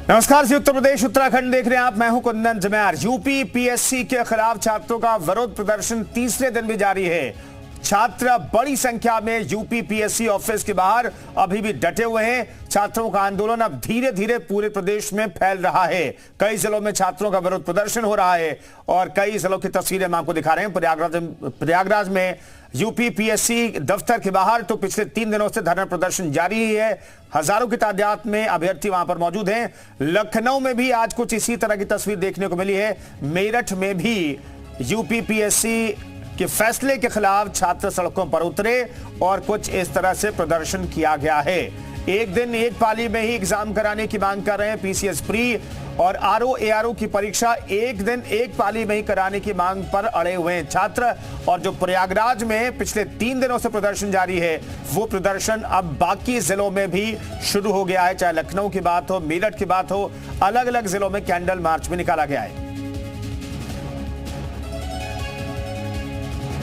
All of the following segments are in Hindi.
नमस्कार जी, उत्तर प्रदेश उत्तराखंड देख रहे हैं आप। मैं हूं कुंदन जमैर। यूपी पीएससी के खिलाफ छात्रों का विरोध प्रदर्शन तीसरे दिन भी जारी है। छात्र बड़ी संख्या में यूपी पीएससी ऑफिस के बाहर अभी भी डटे हुए हैं। छात्रों का आंदोलन अब धीरे धीरे पूरे प्रदेश में फैल रहा है। कई जिलों में छात्रों का विरोध प्रदर्शन हो रहा है और कई जिलों की तस्वीरें हम आपको दिखा रहे हैं। प्रयागराज में यूपी पीएससी दफ्तर के बाहर तो पिछले 3 दिनों से धरना प्रदर्शन जारी ही है। हजारों की तादाद में अभ्यर्थी वहां पर मौजूद हैं। लखनऊ में भी आज कुछ इसी तरह की तस्वीर देखने को मिली है। मेरठ में भी यूपी पीएससी के फैसले के खिलाफ छात्र सड़कों पर उतरे और कुछ इस तरह से प्रदर्शन किया गया है। एक दिन एक पाली में ही एग्जाम कराने की मांग कर रहे हैं। पीसीएस प्री और आरओ एआरओ की परीक्षा एक दिन एक पाली में ही कराने की मांग पर अड़े हुए हैं छात्र। और जो प्रयागराज में पिछले 3 दिनों से प्रदर्शन जारी है, वो प्रदर्शन अब बाकी जिलों में भी शुरू हो गया है। चाहे लखनऊ की बात हो, मेरठ की बात हो, अलग अलग जिलों में कैंडल मार्च भी निकाला गया है।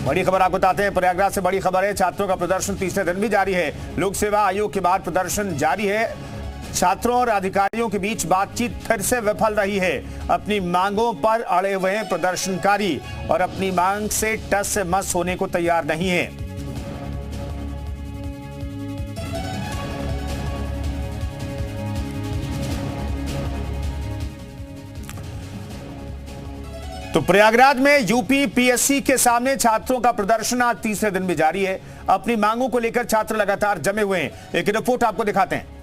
बड़ी खबर आपको बताते हैं। प्रयागराज से बड़ी खबर है। छात्रों का प्रदर्शन तीसरे दिन भी जारी है। लोक सेवा आयोग के बाद प्रदर्शन जारी है। छात्रों और अधिकारियों के बीच बातचीत फिर से विफल रही है। अपनी मांगों पर अड़े हुए हैं प्रदर्शनकारी और अपनी मांग से टस से मस होने को तैयार नहीं है। तो प्रयागराज में यूपी पीएससी के सामने छात्रों का प्रदर्शन आज तीसरे दिन भी जारी है। अपनी मांगों को लेकर छात्र लगातार जमे हुए हैं। एक रिपोर्ट आपको दिखाते हैं।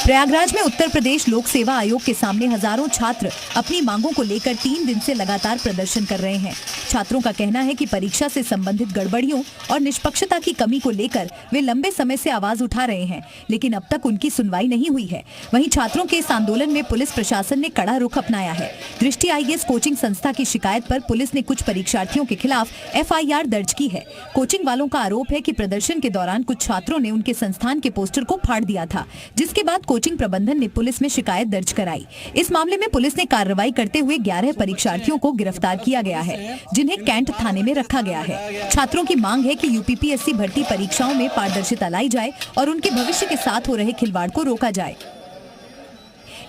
प्रयागराज में उत्तर प्रदेश लोक सेवा आयोग के सामने हजारों छात्र अपनी मांगों को लेकर 3 दिन से लगातार प्रदर्शन कर रहे हैं। छात्रों का कहना है कि परीक्षा से संबंधित गड़बड़ियों और निष्पक्षता की कमी को लेकर वे लंबे समय से आवाज उठा रहे हैं, लेकिन अब तक उनकी सुनवाई नहीं हुई है। वहीं छात्रों के इस आंदोलन में पुलिस प्रशासन ने कड़ा रुख अपनाया है। दृष्टि आईएएस कोचिंग संस्था की शिकायत पर पुलिस ने कुछ परीक्षार्थियों के खिलाफ FIR दर्ज की है। कोचिंग वालों का आरोप है कि प्रदर्शन के दौरान कुछ छात्रों ने उनके संस्थान के पोस्टर को फाड़ दिया था, जिसके बाद कोचिंग प्रबंधन ने पुलिस में शिकायत दर्ज कराई। इस मामले में पुलिस ने कार्रवाई करते हुए 11 परीक्षार्थियों को गिरफ्तार किया गया है, जिन्हें कैंट थाने में रखा गया है। छात्रों की मांग है कि यूपीपीएससी भर्ती परीक्षाओं में पारदर्शिता लाई जाए और उनके भविष्य के साथ हो रहे खिलवाड़ को रोका जाए।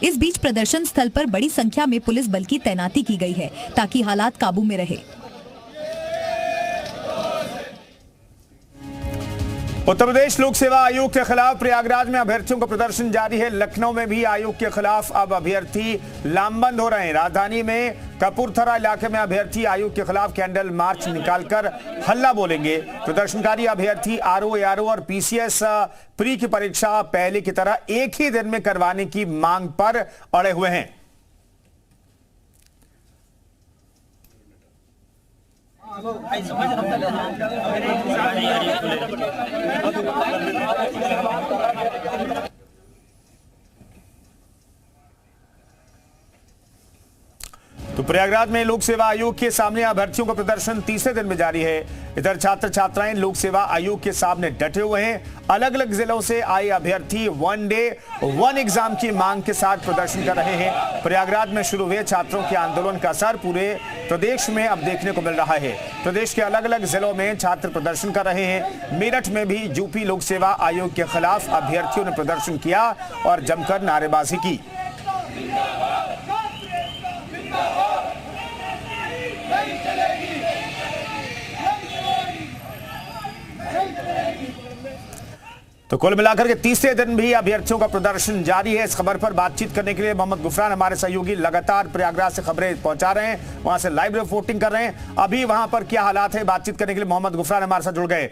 इस बीच प्रदर्शन स्थल पर बड़ी संख्या में पुलिस बल की तैनाती की गई है ताकि हालात काबू में रहे। उत्तर प्रदेश लोक सेवा आयोग के खिलाफ प्रयागराज में अभ्यर्थियों का प्रदर्शन जारी है। लखनऊ में भी आयोग के खिलाफ अब अभ्यर्थी लामबंद हो रहे हैं। राजधानी में कपूरथला इलाके में अभ्यर्थी आयोग के खिलाफ कैंडल मार्च निकालकर हल्ला बोलेंगे। प्रदर्शनकारी अभ्यर्थी आरओ एआरओ और पीसीएस प्री की परीक्षा पहले की तरह एक ही दिन में करवाने की मांग पर अड़े हुए हैं। तो प्रयागराज में लोक सेवा आयोग के सामने अभ्यर्थियों का प्रदर्शन तीसरे दिन में जारी है। इधर छात्र छात्राएं लोक सेवा आयोग के सामने डटे हुए हैं। अलग अलग जिलों से आए अभ्यर्थी 1 डे 1 एग्जाम की मांग के साथ प्रदर्शन कर रहे हैं। प्रयागराज में शुरू हुए छात्रों के आंदोलन का असर पूरे प्रदेश में अब देखने को मिल रहा है। प्रदेश के अलग अलग जिलों में छात्र प्रदर्शन कर रहे हैं। मेरठ में भी यूपी लोक सेवा आयोग के खिलाफ अभ्यर्थियों ने प्रदर्शन किया और जमकर नारेबाजी की। तो कुल मिलाकर के तीसरे दिन भी अभ्यर्थियों का प्रदर्शन जारी है। इस खबर पर बातचीत करने के लिए मोहम्मद गुफरान हमारे सहयोगी लगातार प्रयागराज से खबरें पहुंचा रहे हैं, वहां से लाइव रिपोर्टिंग कर रहे हैं। अभी वहां पर क्या हालात है, बातचीत करने के लिए मोहम्मद गुफरान हमारे साथ जुड़ गए।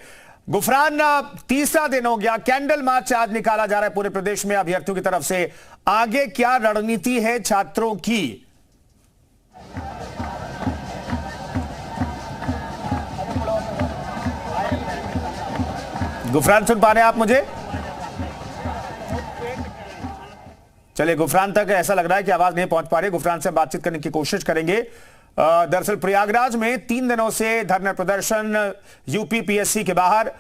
गुफरान, तीसरा दिन हो गया, कैंडल मार्च आज निकाला जा रहा है पूरे प्रदेश में अभ्यर्थियों की तरफ से। आगे क्या रणनीति है छात्रों की? गुफरान, सुन पा रहे हैं आप मुझे? चलिए, गुफरान तक ऐसा लग रहा है कि आवाज नहीं पहुंच पा रही। गुफरान से बातचीत करने की कोशिश करेंगे। दरअसल प्रयागराज में 3 दिनों से धरना प्रदर्शन यूपी पीएससी के बाहर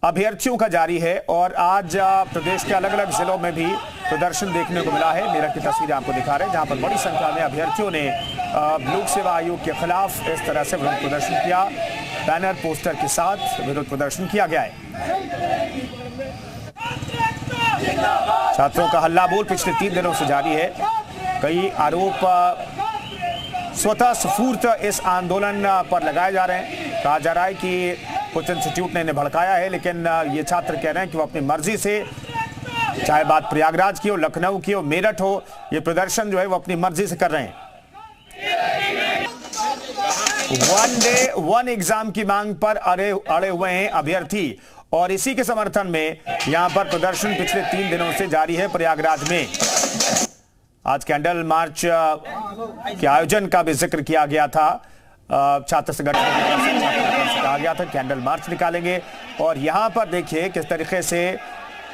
अभ्यर्थियों का जारी है और आज प्रदेश के अलग अलग जिलों में भी प्रदर्शन देखने को मिला है। मेरठ की तस्वीरें आपको दिखा रहे हैं, जहां पर बड़ी संख्या में अभ्यर्थियों ने लोक सेवा आयोग के खिलाफ इस तरह से विरोध प्रदर्शन किया। बैनर पोस्टर के साथ विरोध प्रदर्शन किया गया है। छात्रों का हल्ला बोल पिछले 3 दिनों से जारी है। कई आरोप स्वतः स्फूर्त इस आंदोलन पर लगाए जा रहे हैं। कहा जा रहा है कि कुछ इंस्टीट्यूट ने इन्हें भड़काया है, लेकिन ये छात्र कह रहे हैं कि वो अपनी मर्जी से, चाहे बात प्रयागराज की हो, लखनऊ की हो, मेरठ हो, ये प्रदर्शन जो है वो अपनी मर्जी से कर रहे हैं। वन डे वन एग्जाम की मांग पर अड़े हुए हैं अभ्यर्थी और इसी के समर्थन में यहां पर प्रदर्शन पिछले 3 दिनों से जारी है प्रयागराज में। आज कैंडल मार्च के आयोजन का भी जिक्र किया गया था। छात्र संगठन से कहा गया था कैंडल मार्च निकालेंगे और यहां पर देखिए किस तरीके से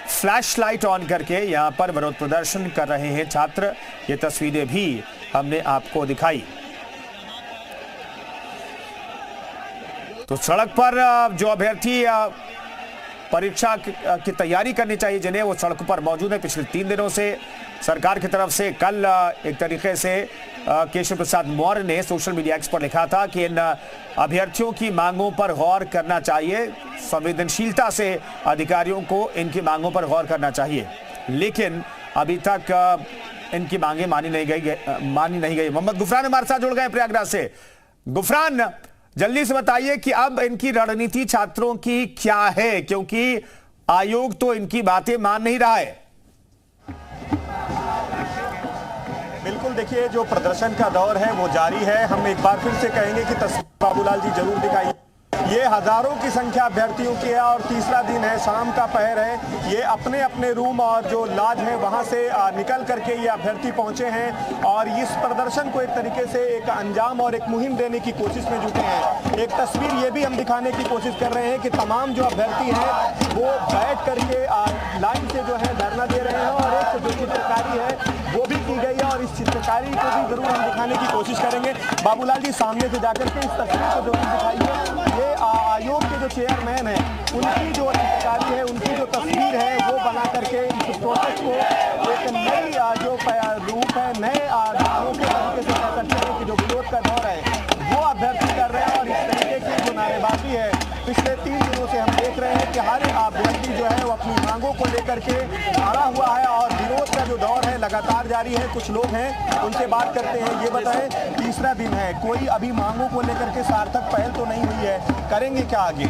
फ्लैश लाइट ऑन करके यहां पर विरोध प्रदर्शन कर रहे हैं छात्र। ये तस्वीरें भी हमने आपको दिखाई। तो सड़क पर जो अभ्यर्थी परीक्षा की तैयारी करनी चाहिए, जिन्हें वो सड़क पर मौजूद है पिछले 3 दिनों से। सरकार की तरफ से कल एक तरीके से केशव प्रसाद मौर्य ने सोशल मीडिया एक्स पर लिखा था कि इन अभ्यर्थियों की मांगों पर गौर करना चाहिए, संवेदनशीलता से अधिकारियों को इनकी मांगों पर गौर करना चाहिए, लेकिन अभी तक इनकी मांगे मानी नहीं गई। मोहम्मद गुफरान हमारे साथ जुड़ गए प्रयागराज से। गुफरान, जल्दी से बताइए कि अब इनकी रणनीति छात्रों की क्या है, क्योंकि आयोग तो इनकी बातें मान नहीं रहा है। बिल्कुल, देखिए जो प्रदर्शन का दौर है वो जारी है। हम एक बार फिर से कहेंगे कि तस्वीर बाबूलाल जी जरूर दिखाइए। ये हजारों की संख्या अभ्यर्थियों की है और तीसरा दिन है, शाम का पहर है। ये अपने अपने रूम और जो लॉज है वहां से निकल करके ये अभ्यर्थी पहुंचे हैं और इस प्रदर्शन को एक तरीके से एक अंजाम और एक मुहिम देने की कोशिश में जुटे हैं। एक तस्वीर ये भी हम दिखाने की कोशिश कर रहे हैं कि तमाम जो अभ्यर्थी हैं वो बैठ करके लाइन से जो है धरना दे रहे हैं और एक जो चित्रकारी है वो भी की गई है और इस चित्रकारी को भी जरूर हम दिखाने की कोशिश करेंगे। बाबूलाल जी सामने से जाकर के इस तस्वीर को जरूर दिखाइए। ये आयोग के जो चेयरमैन है उनकी जो चित्रकारी है, उनकी जो तस्वीर है वो बना करके इस प्रोसेस को एक नई जो रूप है, नए ढंगों के तरीके से कह सकते हैं कि जो विरोध का दौर है वो अभ्यर्थी कर रहे हैं। और इस तरीके की जो नारेबाजी है पिछले 3 दिनों से हम देख रहे हैं कि हर अभ्यर्थी जो है वो अपनी मांगों को लेकर के अड़ा हुआ है और विरोध का जो दौर है लगातार जारी है। कुछ लोग हैं उनसे बात करते हैं। ये बताएं, तीसरा दिन है, कोई अभी मांगों को लेकर के सार्थक पहल तो नहीं हुई है, करेंगे क्या आगे?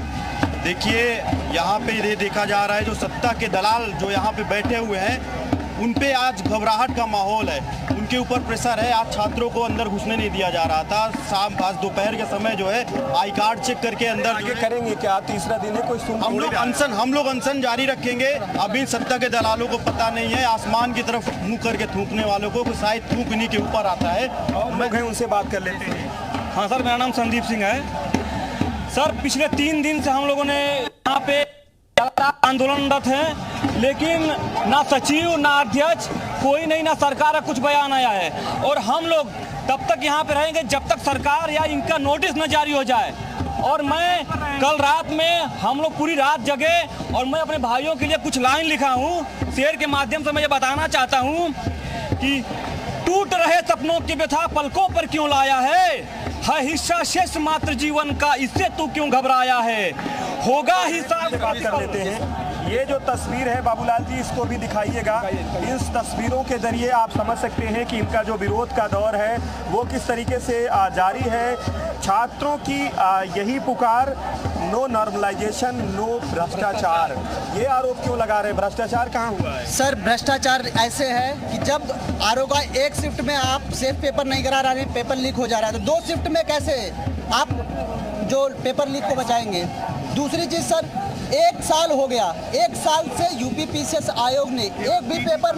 देखिए, यहाँ पे ये देखा जा रहा है जो सत्ता के दलाल जो यहाँ पे बैठे हुए हैं उन पे आज घबराहट का माहौल है, उनके ऊपर प्रेशर है। आज छात्रों को अंदर घुसने नहीं दिया जा रहा था। शाम आज दोपहर के समय जो है आई कार्ड चेक करके अंदर आगे करेंगे क्या? तीसरा दिन है, कोई सुन हम लोग अनशन जारी रखेंगे। अभी सत्ता के दलालों को पता नहीं है, आसमान की तरफ मुंह करके थूकने वालों को शायद थूक इन्हीं के ऊपर आता है। लोग हैं, उनसे बात कर लेते हैं। हाँ सर, मेरा नाम संदीप सिंह है। सर, पिछले 3 दिन से हम लोगों ने यहाँ पे आंदोलनरत है, लेकिन ना सचिव ना अध्यक्ष कोई नहीं, ना सरकार का कुछ बयान आया है। और हम लोग तब तक यहाँ पे रहेंगे जब तक सरकार या इनका नोटिस न जारी हो जाए। और मैं कल रात में हम लोग पूरी रात जगे और मैं अपने भाइयों के लिए कुछ लाइन लिखा हूँ। शेर के माध्यम से मैं ये बताना चाहता हूँ कि टूट रहे सपनों की व्यथा पलकों पर क्यों लाया है हिस्सा शेष मात्र जीवन का, इससे तू क्यों घबराया है, होगा हिसाब। बात कर लेते हैं। ये जो तस्वीर है बाबूलाल जी, इसको भी दिखाइएगा। इस तस्वीरों के जरिए आप समझ सकते हैं कि इनका जो विरोध का दौर है वो किस तरीके से जारी है। छात्रों की यही पुकार, नो नॉर्मलाइजेशन, नो भ्रष्टाचार। ये आरोप क्यों लगा रहे हैं? भ्रष्टाचार कहाँ हुआ है? सर, भ्रष्टाचार ऐसे है कि जब आरोप का एक शिफ्ट में आप सेफ पेपर नहीं करा रहे हैं, पेपर लीक हो जा रहा है, तो 2 शिफ्ट में कैसे आप जो पेपर लीक को बचाएंगे? दूसरी चीज सर, 1 साल हो गया, 1 साल से यूपी पीसीएस आयोग ने एक भी पेपर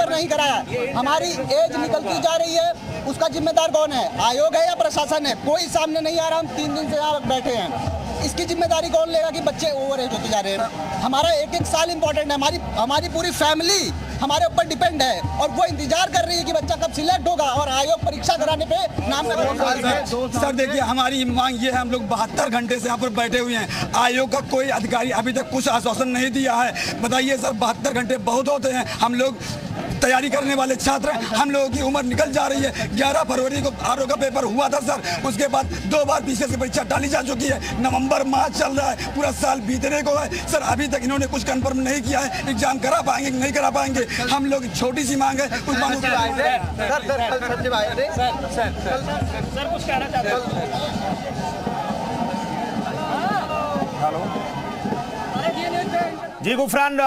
नहीं कराया। हमारी एज निकलती जा रही है, उसका जिम्मेदार कौन है? आयोग है या प्रशासन है? कोई सामने नहीं आ रहा। हम 3 दिन से यहाँ बैठे हैं, इसकी जिम्मेदारी कौन लेगा कि बच्चे ओवर एज होते जा रहे हैं? हमारा 1-1 साल इंपॉर्टेंट है। हमारी पूरी फैमिली हमारे ऊपर डिपेंड है और वो इंतजार कर रही है कि बच्चा कब सिलेक्ट होगा और आयोग परीक्षा कराने पे नाम सर देखिए, हमारी मांग ये है, हम लोग 72 घंटे से यहाँ पर बैठे हुए हैं। आयोग का कोई अधिकारी अभी तक कुछ आश्वासन नहीं दिया है। बताइए सर, 72 घंटे बहुत होते हैं। हम लोग तैयारी करने वाले छात्र, हम लोगों की उम्र निकल जा रही है। 11 फरवरी को आरओ का पेपर हुआ था सर, उसके बाद 2 बार पीछे से परीक्षा डाली जा चुकी है। नवंबर मार्च चल रहा है, पूरा साल बीतने को है सर, अभी तक इन्होंने कुछ कंफर्म नहीं किया है। एग्जाम करा पाएंगे कि नहीं करा पाएंगे, हम लोग छोटी सी मांग है उस मांग सर कुछ कहना चाहते हैं? जी गुफरान,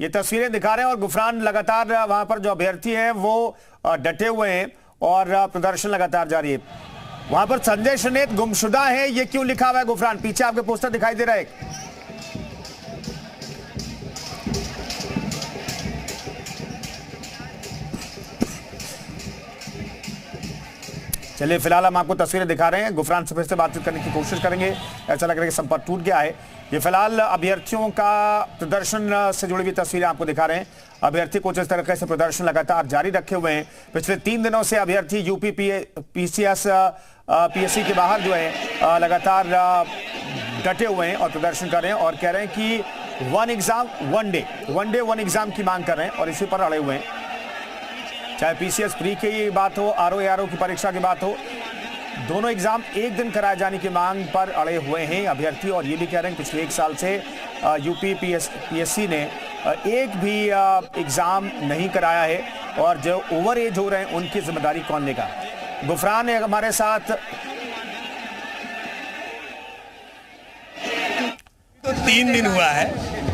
ये तस्वीरें दिखा रहे हैं और गुफरान लगातार वहां पर जो अभ्यर्थी हैं वो डटे हुए हैं और प्रदर्शन लगातार जारी है। वहां पर संजय शनेत गुमशुदा है, ये क्यों लिखा हुआ है गुफरान? पीछे आपके पोस्टर दिखाई दे रहा है। चलिए फिलहाल हम आपको तस्वीरें दिखा रहे हैं। गुफरान से फिर से बातचीत करने की कोशिश करेंगे, ऐसा लग रहा है कि संपर्क टूट गया है। ये फिलहाल अभ्यर्थियों का प्रदर्शन से जुड़ी हुई तस्वीरें आपको दिखा रहे हैं। अभ्यर्थी कुछ इस तरीके से प्रदर्शन लगातार जारी रखे हुए हैं। पिछले 3 दिनों से अभ्यर्थी यूपी पीएससी के बाहर जो है लगातार डटे हुए हैं और प्रदर्शन कर रहे हैं और कह रहे हैं कि वन एग्जाम वन एग्जाम की मांग कर रहे हैं और इसी पर अड़े हुए हैं। चाहे पीसीएस प्री की बात हो, आरओ की परीक्षा की बात हो, दोनों एग्जाम एक दिन कराए जाने की मांग पर अड़े हुए हैं अभ्यर्थी। और ये भी कह रहे हैं पिछले 1 साल से यूपी पीएससी ने एक भी एग्जाम नहीं कराया है और जो ओवर एज हो रहे हैं उनकी जिम्मेदारी कौन लेगा? गुफरान है हमारे साथ। तो 3 दिन हुआ है,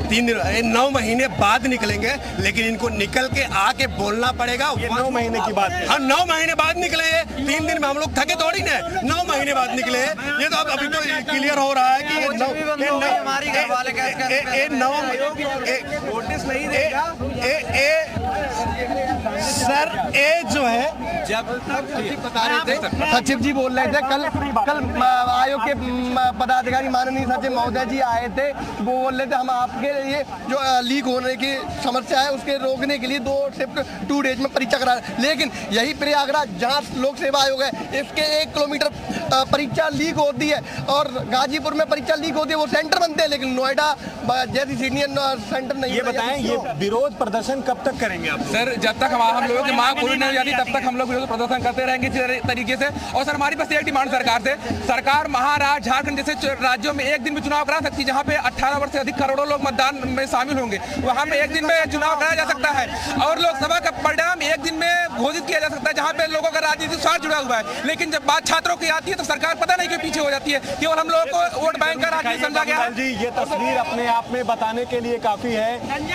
3 दिन 9 महीने बाद निकलेंगे, लेकिन इनको निकल के आके बोलना पड़ेगा। ये 9 महीने की बात है। हाँ 9 महीने बाद निकले हैं, 3 दिन में हम लोग थके थोड़ी ना, 9 महीने बाद निकले हैं। ये तो अभी तो क्लियर हो रहा है कि नोटिस नहीं देगा सर। ए जो है जब बता रहे थे सचिव जी बोल रहे थे, कल आयोग के पदाधिकारी माननीय सचिव महोदय जी आए थे, वो बोल रहे थे हम आपके लिए जो लीक होने की समस्या है उसके रोकने के लिए 2 शिफ्ट 2 डेज में परीक्षा करा। लेकिन यही प्रयागराज जहाँ लोक सेवा आयोग है, इसके 1 किलोमीटर परीक्षा लीक होती है और गाजीपुर में परीक्षा लीक होती है, वो सेंटर बनते हैं, लेकिन नोएडा जैसी सीनियर सेंटर नहीं। ये बताएं, ये विरोध प्रदर्शन कब तक करेंगे आप? सर जब तक हम लोगों की मांग पूरी नहीं हो जाती तब तक हम लोग विरोध प्रदर्शन करते रहेंगे इसी तरीके से। और सर हमारी बस एक डिमांड सरकार से, सरकार महाराष्ट्र झारखंड जैसे राज्यों में एक दिन में चुनाव करा सकती है, जहाँ पे 18 वर्ष से अधिक करोड़ों लोग मतदान में शामिल होंगे, वहाँ पे एक दिन में चुनाव कराया जा सकता है और लोकसभा का परिणाम एक दिन में घोषित किया जा सकता है, जहाँ पे लोगों का राजनीतिक स्वार्थ जुड़ा हुआ है। लेकिन जब बात छात्रों की आती है तो सरकार पता नहीं क्यों पीछे हो जाती है, केवल हम लोगों को वोट बैंक का राजनीति समझा गया है। जी ये तस्वीर अपने आप में बताने के लिए काफी है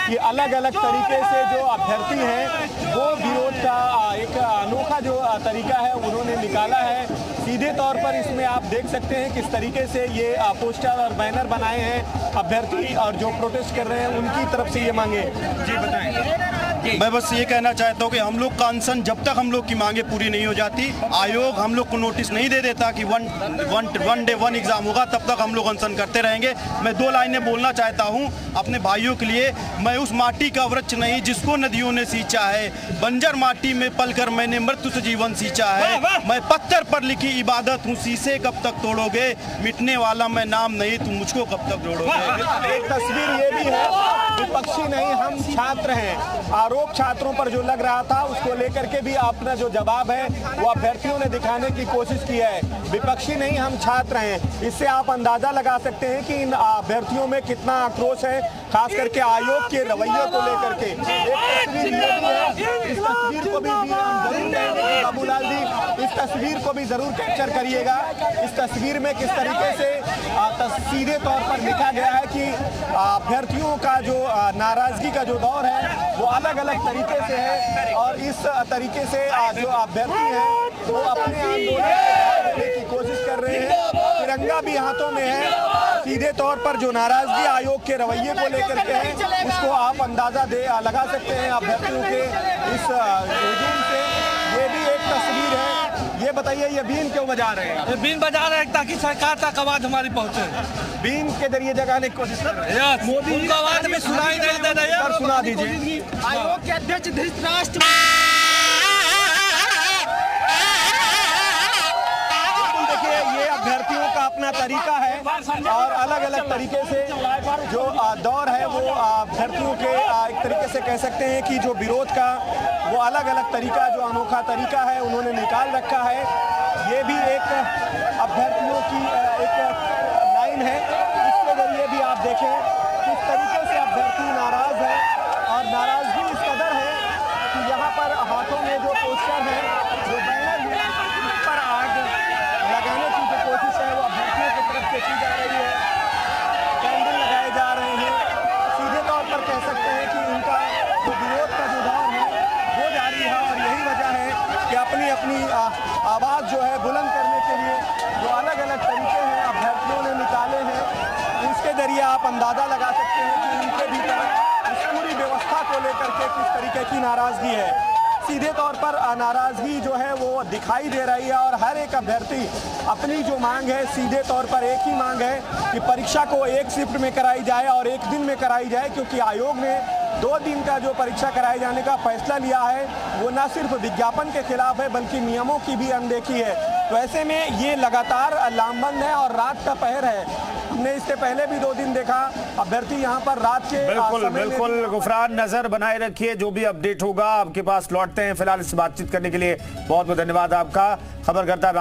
कि अलग अलग तरीके से जो अभ्यर्थी हैं वो विरोध का एक अनोखा जो तरीका है उन्होंने निकाला है। सीधे तौर पर इसमें आप देख सकते हैं किस तरीके से ये पोस्टर और बैनर बनाए हैं अभ्यर्थी और जो प्रोटेस्ट कर रहे हैं उनकी तरफ से ये मांगे। जी बताएं। मैं बस ये कहना चाहता हूँ कि हम लोग का अनशन जब तक हम लोग की मांगे पूरी नहीं हो जाती, आयोग हम लोग को नोटिस नहीं दे देता कि वन डे वन एग्जाम होगा, तब तक हम लोग अनशन करते रहेंगे। मैं 2 लाइनें बोलना चाहता हूँ अपने भाइयों के लिए। मैं उस माटी का वृक्ष नहीं जिसको नदियों ने सींचा है, बंजर माटी में पलकर मैंने मृत्यु से जीवन सींचा है। मैं पत्थर पर लिखी इबादत हूँ, शीशे कब तक तोड़ोगे, मिटने वाला मैं नाम नहीं, तुम मुझको कब तक जोड़ोगे। एक तस्वीर ये भी है, विपक्षी नहीं हम छात्र हैं। आरोप छात्रों पर जो लग रहा था उसको लेकर के भी अपना जो जवाब है वो अभ्यर्थियों ने दिखाने की कोशिश की है। विपक्षी नहीं हम छात्र हैं, इससे आप अंदाजा लगा सकते हैं कि इन अभ्यर्थियों में कितना आक्रोश है, खास करके आयोग के रवैये को लेकर के। एक तस्वीर ये भी है, इस तस्वीर को भी हम जरूर कहेंगे बाबूलाल जी, इस तस्वीर को भी जरूर कैप्चर करिएगा। इस तस्वीर में किस तरीके से सीधे तौर पर लिखा गया है कि अभ्यर्थियों का जो नाराजगी का जो दौर है वो अलग अलग तरीके से है और इस तरीके से जो अभ्यर्थी हैं वो अपने आंदोलन देने की कोशिश कर रहे हैं। तिरंगा भी हाथों में है। सीधे तौर पर जो नाराजगी आयोग के रवैये को लेकर के है उसको आप अंदाजा लगा सकते हैं अभ्यर्थियों के इस हुजूम से। ये भी एक तस्वीर है। ये बताइए ये बीन क्यों बजा रहे हैं? बीन बजा रहे हैं ताकि सरकार तक आवाज हमारी पहुंचे। बीन के जरिए जगाने की कोशिश कर रहे हैं। मोदी उनका आवाज में सुनाई नहीं दे रही है। सुना दीजिए। आयोग के अध्यक्ष धृतराष्ट्र देखिए ये अभ्यर्थियों का अपना अपना तरीका है और अलग अलग तरीके से जो दौर है वो अभ्यर्थियों के एक तरीके से कह सकते हैं कि जो विरोध का वो अलग अलग तरीका, जो अनोखा तरीका है उन्होंने निकाल रखा है। ये भी एक अभ्यर्थियों की एक लाइन है, इसके जरिए भी आप देखें किस तरीके से अभ्यर्थी नाराज है और नाराजगी इस कदर है कि यहाँ पर हाथों में जो पोस्टर है, जो बैनर है, उस पर आग लगाने की जो कोशिश है वो अभ्यर्थियों की तरफ से की जा रही है। कैंडल लगाए जा रहे हैं। सीधे तौर पर कह सकते हैं कि इनका जो विरोध का जो दौर है वो जारी है और यही वजह है कि अपनी अपनी आवाज़ जो है बुलंद करने के लिए जो अलग अलग तरीके हैं अभ्यर्थियों ने निकाले हैं, इसके जरिए आप अंदाज़ा लगा सकते हैं कि इनके भीतर इस पूरी व्यवस्था को लेकर के किस तरीके की नाराज़गी है। सीधे तौर पर नाराज़गी जो है वो दिखाई दे रही है और हर एक अभ्यर्थी अपनी जो मांग है, सीधे तौर पर एक ही मांग है कि परीक्षा को एक शिफ्ट में कराई जाए और एक दिन में कराई जाए, क्योंकि आयोग ने 2 दिन का जो परीक्षा कराए जाने का फैसला लिया है वो न सिर्फ विज्ञापन के खिलाफ है बल्कि नियमों की भी अनदेखी है। तो ऐसे में ये लगातार लामबंद है और रात का पहर है। हमने इससे पहले भी 2 दिन देखा अभ्यर्थी यहाँ पर रात के बिल्कुल गुफरान, नजर बनाए रखिए, जो भी अपडेट होगा आपके पास लौटते हैं। फिलहाल इस बातचीत करने के लिए बहुत बहुत धन्यवाद आपका। खबर करता है